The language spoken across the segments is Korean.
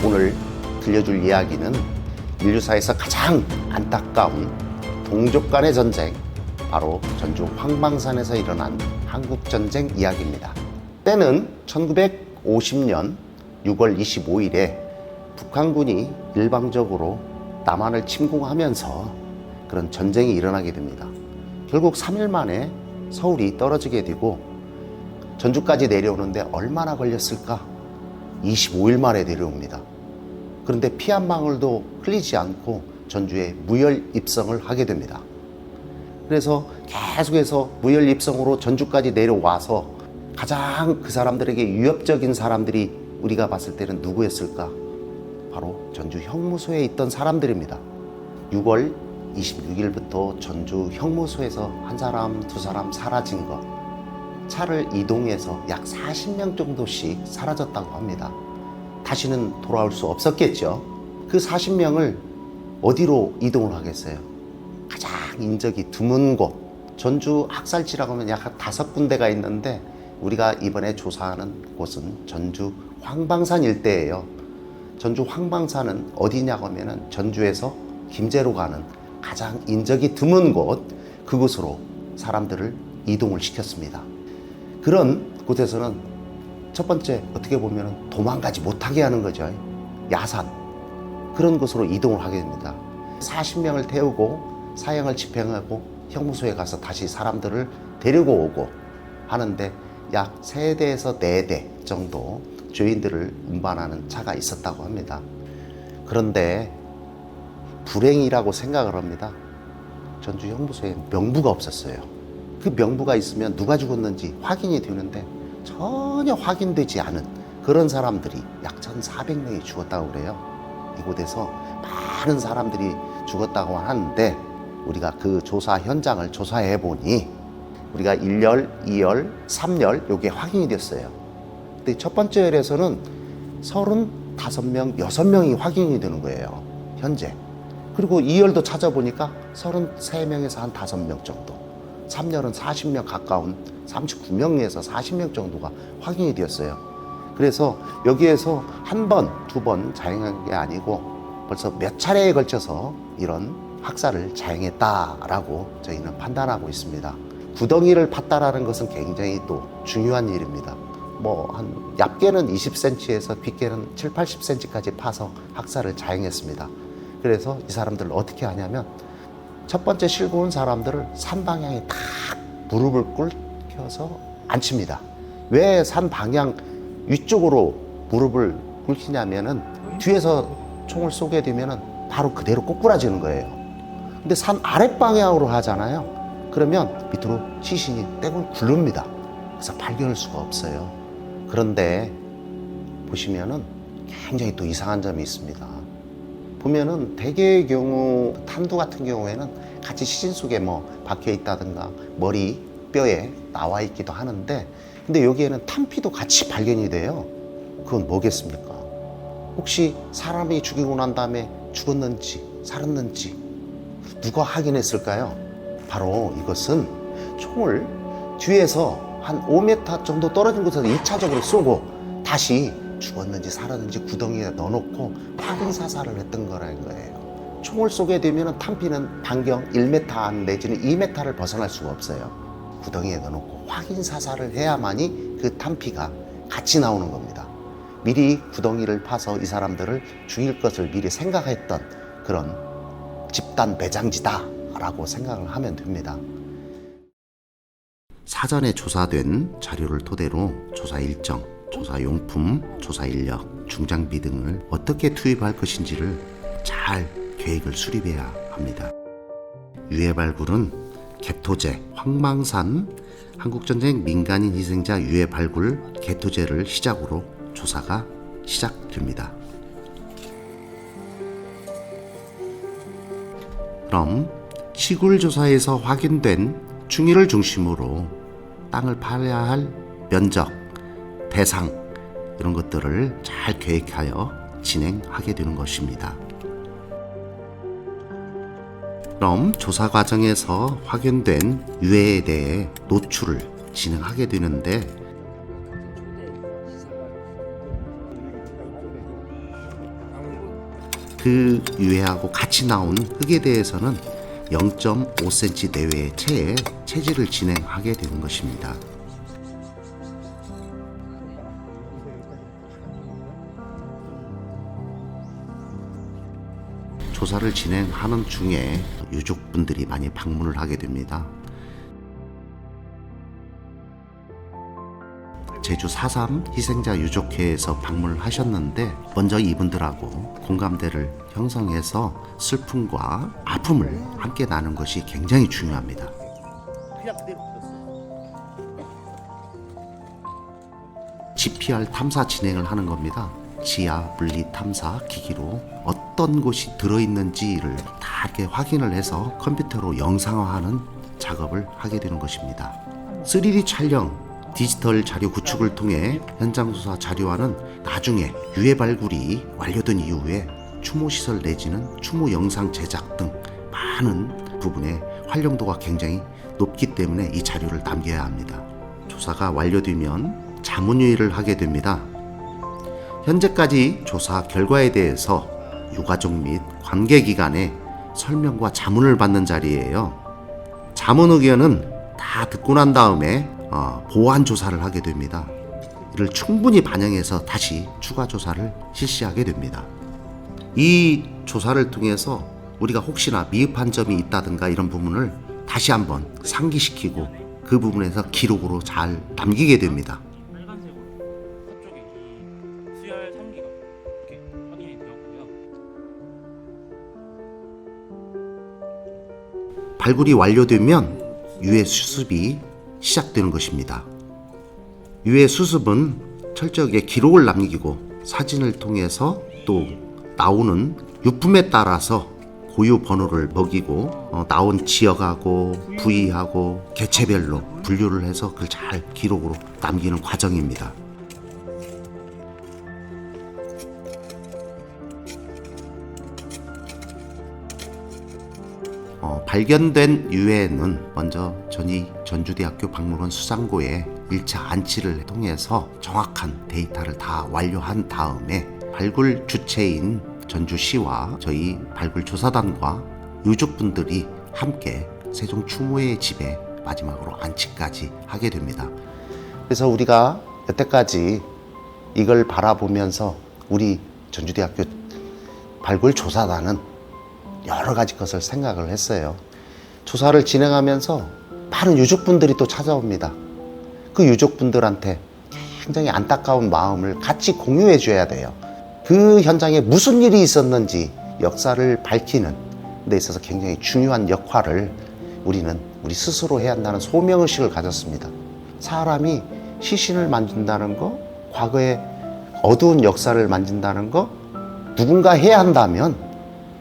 오늘 들려줄 이야기는 인류사에서 가장 안타까운 동족 간의 전쟁, 바로 전주 황방산에서 일어난 한국전쟁 이야기입니다. 때는 1950년 6월 25일에 북한군이 일방적으로 남한을 침공하면서 그런 전쟁이 일어나게 됩니다. 결국 3일 만에 서울이 떨어지게 되고 전주까지 내려오는데 얼마나 걸렸을까? 25일 만에 내려옵니다. 그런데 피 한 방울도 흘리지 않고 전주에 무혈 입성을 하게 됩니다. 그래서 계속해서 무혈 입성으로 전주까지 내려와서 가장 그 사람들에게 위협적인 사람들이 우리가 봤을 때는 누구였을까? 바로 전주 형무소에 있던 사람들입니다. 6월 26일부터 전주 형무소에서 한 사람, 두 사람 사라진 것, 차를 이동해서 약 40명 정도씩 사라졌다고 합니다. 다시는 돌아올 수 없었겠죠. 그 40명을 어디로 이동을 하겠어요? 가장 인적이 드문 곳, 전주 학살지라고 하면 약 5군데가 있는데 우리가 이번에 조사하는 곳은 전주 황방산 일대예요. 전주 황방산은 어디냐고 하면은 전주에서 김제로 가는 가장 인적이 드문 곳, 그곳으로 사람들을 이동을 시켰습니다. 그런 곳에서는 첫 번째 어떻게 보면 도망가지 못하게 하는 거죠. 야산, 그런 곳으로 이동을 하게 됩니다. 40명을 태우고 사형을 집행하고 형무소에 가서 다시 사람들을 데리고 오고 하는데 약 3대에서 4대 정도 죄인들을 운반하는 차가 있었다고 합니다. 그런데 불행이라고 생각을 합니다. 전주 형무소에 명부가 없었어요. 그 명부가 있으면 누가 죽었는지 확인이 되는데 전혀 확인되지 않은 그런 사람들이 약 1,400명이 죽었다고 그래요. 이곳에서 많은 사람들이 죽었다고 하는데 우리가 그 조사 현장을 조사해 보니 우리가 1열, 2열, 3열 요게 확인이 됐어요. 근데 첫 번째 열에서는 35명, 6명이 확인이 되는 거예요. 현재. 그리고 2열도 찾아보니까 33명에서 한 5명 정도. 3열은 40명 가까운 39명에서 40명 정도가 확인이 되었어요. 그래서 여기에서 한 번, 두 번 자행한 게 아니고 벌써 몇 차례에 걸쳐서 이런 학살을 자행했다라고 저희는 판단하고 있습니다. 구덩이를 팠다라는 것은 굉장히 또 중요한 일입니다. 한 얇게는 20cm에서 빗게는 7, 80cm까지 파서 학살을 자행했습니다. 그래서 이 사람들을 어떻게 하냐면 첫 번째 실고 온 사람들을 산 방향에 딱 무릎을 꿇혀서 앉힙니다. 왜 산 방향 위쪽으로 무릎을 꿇히냐면은 뒤에서 총을 쏘게 되면은 바로 그대로 꼬꾸라지는 거예요. 근데 산 아랫방향으로 하잖아요. 그러면 밑으로 시신이 떼굴 굴릅니다. 그래서 발견할 수가 없어요. 그런데 보시면은 굉장히 또 이상한 점이 있습니다. 보면은 대개의 경우 탄두 같은 경우에는 같이 시신 속에 박혀 있다든가 머리 뼈에 나와 있기도 하는데 근데 여기에는 탄피도 같이 발견이 돼요. 그건 뭐겠습니까? 혹시 사람이 죽이고 난 다음에 죽었는지 살았는지 누가 확인했을까요? 바로 이것은 총을 뒤에서 한 5m 정도 떨어진 곳에서 1차적으로 쏘고 다시 죽었는지 살았는지 구덩이에 넣어놓고 확인 사살을 했던 거라는 거예요. 총을 쏘게 되면 탄피는 반경 1m 안 내지는 2m를 벗어날 수가 없어요. 구덩이에 넣어놓고 확인 사살을 해야만이 그 탄피가 같이 나오는 겁니다. 미리 구덩이를 파서 이 사람들을 죽일 것을 미리 생각했던 그런 집단 매장지다 라고 생각을 하면 됩니다. 사전에 조사된 자료를 토대로 조사 일정, 조사 용품, 조사 인력, 중장비 등을 어떻게 투입할 것인지를 잘 계획을 수립해야 합니다. 유해 발굴은 개토제, 황망산 한국전쟁 민간인 희생자 유해 발굴 개토제를 시작으로 조사가 시작됩니다. 그럼 시굴 조사에서 확인된 충의를 중심으로 땅을 파야 할 면적, 대상 이런 것들을 잘 계획하여 진행하게 되는 것입니다. 그럼 조사 과정에서 확인된 유해에 대해 노출을 진행하게 되는데, 그 유해하고 같이 나온 흙에 대해서는 0.5cm 내외의 체에 체질을 진행하게 되는 것입니다. 조사를 진행하는 중에 유족분들이 많이 방문을 하게 됩니다. 제주 4.3 희생자 유족회에서 방문을 하셨는데, 먼저 이분들하고 공감대를 형성해서 슬픔과 아픔을 함께 나눈 것이 굉장히 중요합니다. GPR 탐사 진행을 하는 겁니다. 지하 물리 탐사 기기로 어떤 곳이 들어있는지를 다 이렇게 확인을 해서 컴퓨터로 영상화하는 작업을 하게 되는 것입니다. 3D 촬영, 디지털 자료 구축을 통해 현장 조사 자료화는 나중에 유해 발굴이 완료된 이후에 추모시설 내지는 추모 영상 제작 등 많은 부분에 활용도가 굉장히 높기 때문에 이 자료를 남겨야 합니다. 조사가 완료되면 자문회의를 하게 됩니다. 현재까지 조사 결과에 대해서 유가족 및 관계기관의 설명과 자문을 받는 자리예요. 자문 의견은 다 듣고 난 다음에 보완 조사를 하게 됩니다. 이를 충분히 반영해서 다시 추가 조사를 실시하게 됩니다. 이 조사를 통해서 우리가 혹시나 미흡한 점이 있다든가 이런 부분을 다시 한번 상기시키고 그 부분에서 기록으로 잘 남기게 됩니다. 수혈 3기가 이렇게 확인이 되었고요. 발굴이 완료되면 유해 수습이 시작되는 것입니다. 유해 수습은 철저하게 기록을 남기고 사진을 통해서 또 나오는 유품에 따라서 고유 번호를 먹이고 나온 지역하고 부위하고 개체별로 분류를 해서 그걸 잘 기록으로 남기는 과정입니다. 발견된 유해는 먼저 전주대학교 박물관 수상고에 1차 안치를 통해서 정확한 데이터를 다 완료한 다음에 발굴 주체인 전주시와 저희 발굴조사단과 유족분들이 함께 세종 추모의 집에 마지막으로 안치까지 하게 됩니다. 그래서 우리가 여태까지 이걸 바라보면서 우리 전주대학교 발굴조사단은 여러 가지 것을 생각을 했어요. 조사를 진행하면서 많은 유족분들이 또 찾아옵니다. 그 유족분들한테 굉장히 안타까운 마음을 같이 공유해 줘야 돼요. 그 현장에 무슨 일이 있었는지 역사를 밝히는 데 있어서 굉장히 중요한 역할을 우리 스스로 해야 한다는 소명의식을 가졌습니다. 사람이 시신을 만진다는 거, 과거의 어두운 역사를 만진다는 거 누군가 해야 한다면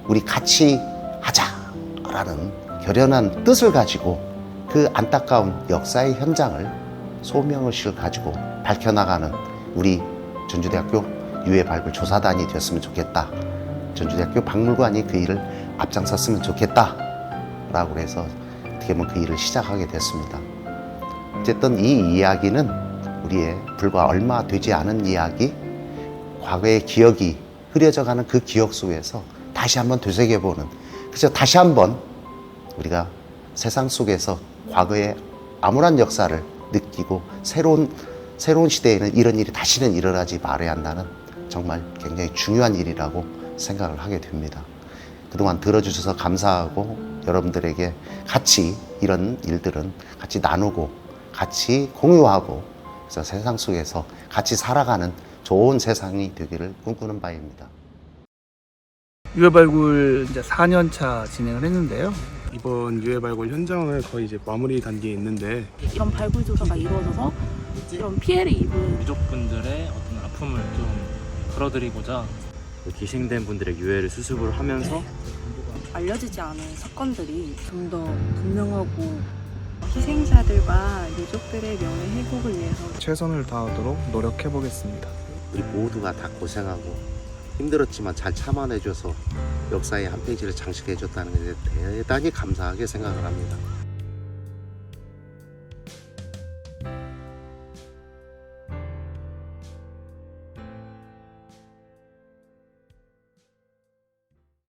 우리 같이 하자라는 결연한 뜻을 가지고 그 안타까운 역사의 현장을 소명의식을 가지고 밝혀나가는 우리 전주대학교 유해발굴조사단이 되었으면 좋겠다. 전주대학교 박물관이 그 일을 앞장섰으면 좋겠다 라고 해서 어떻게 보면 그 일을 시작하게 됐습니다. 어쨌든 이 이야기는 우리의 불과 얼마 되지 않은 이야기, 과거의 기억이 흐려져가는 그 기억 속에서 다시 한번 되새겨보는, 그래서 다시 한번 우리가 세상 속에서 과거의 암울한 역사를 느끼고 새로운 시대에는 이런 일이 다시는 일어나지 말아야 한다는 정말 굉장히 중요한 일이라고 생각을 하게 됩니다. 그동안 들어주셔서 감사하고 여러분들에게 같이 이런 일들은 같이 나누고 같이 공유하고 그래서 세상 속에서 같이 살아가는 좋은 세상이 되기를 꿈꾸는 바입니다. 유해 발굴 이제 4년차 진행을 했는데요. 이번 유해 발굴 현장은 거의 이제 마무리 단계에 있는데 이런 발굴 조사가 이루어져서 이런 피해를 입은 유족분들의 어떤 아픔을 좀 덜어드리고자 기생된 분들의 유해를 수습을 하면서 알려지지 않은 사건들이 좀 더 분명하고 희생자들과 유족들의 명예 회복을 위해서 최선을 다하도록 노력해 보겠습니다. 우리 모두가 다 고생하고 힘들었지만 잘 참아내줘서 역사의 한 페이지를 장식해줬다는 것에 대단히 감사하게 생각을 합니다.